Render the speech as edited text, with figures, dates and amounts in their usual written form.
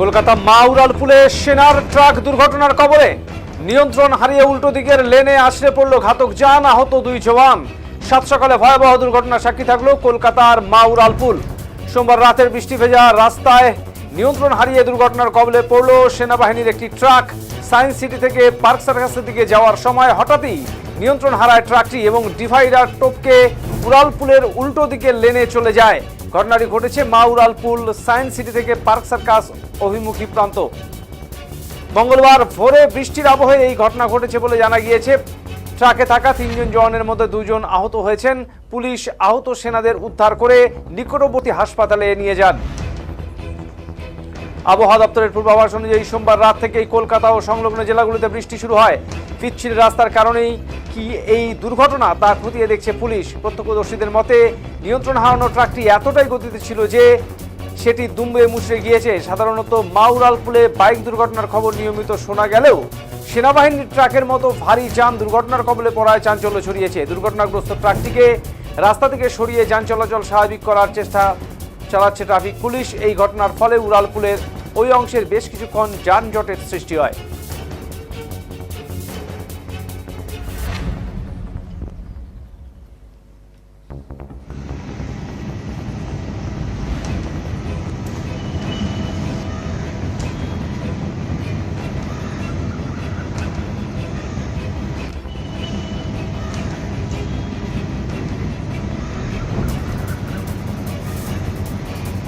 কলকাতা মাউরালপুলে সেনার ট্রাক দুর্ঘটনার কবলে, নিয়ন্ত্রণ হারিয়ে উল্টো দিকের লেনে আছড়ে পড়ল ঘাতক যান, আহত 2 জওয়ান। সাত সকালে ভয়াবহ দুর্ঘটনার সাক্ষী থাকলো কলকাতার মাউরালপুল। সোমবার রাতের বৃষ্টি ভেজা রাস্তায় নিয়ন্ত্রণ হারিয়ে দুর্ঘটনার কবলে পড়ল সেনাবাহিনীর একটি ট্রাক। সায়েন্স সিটি থেকে পার্ক সার্কাসের দিকে যাওয়ার সময় হঠাৎই নিয়ন্ত্রণ হারায় ট্রাকটি এবং ডিভাইডার টপকে উড়ালপুলের উল্টো দিকের লেনে চলে যায়। ঘটনাটি ঘটেছে মাউরালপুল সায়েন্স সিটি থেকে পার্ক সার্কাস অভিমুখী প্রান্ত। মঙ্গলবার ভোরে বৃষ্টির আবহে এই ঘটনা ঘটেছে বলে জানা গিয়েছে। ট্রাকে থাকা 3 জন জওয়ানের মধ্যে 2 জন আহত হয়েছেন। পুলিশ আহত সেনাদের উদ্ধার করে নিকটবর্তী হাসপাতালে নিয়ে যান। আবহাওয়া দপ্তরের পূর্বাভাস অনুযায়ী সোমবার রাত থেকেই কলকাতা ও সংলগ্ন জেলাগুলিতে বৃষ্টি শুরু হয়। পিচ্ছিল রাস্তার কারণেই কি এই দুর্ঘটনা তা খতিয়ে দেখছে পুলিশ। প্রত্যক্ষদর্শীদের মতে নিয়ন্ত্রণ হারানো ট্রাকটি এতটাই গতিতে ছিল যে সেটি দুমড়ে মুচড়ে গিয়েছে। সাধারণত মাউরালপুলে বাইক দুর্ঘটনার খবর নিয়মিত শোনা গেলেও সেনাবাহিনীর ট্রাকের মতো ভারী যান দুর্ঘটনার কবলে পড়ায় চাঞ্চল্য ছড়িয়েছে। দুর্ঘটনাগ্রস্ত ট্রাকটিকে রাস্তা থেকে সরিয়ে যান চলাচল স্বাভাবিক করার চেষ্টা চালাচ্ছে ট্রাফিক পুলিশ। এই ঘটনার ফলে উড়ালপুলের ওই অংশের বেশ কিছুক্ষণ যানজটের সৃষ্টি হয়।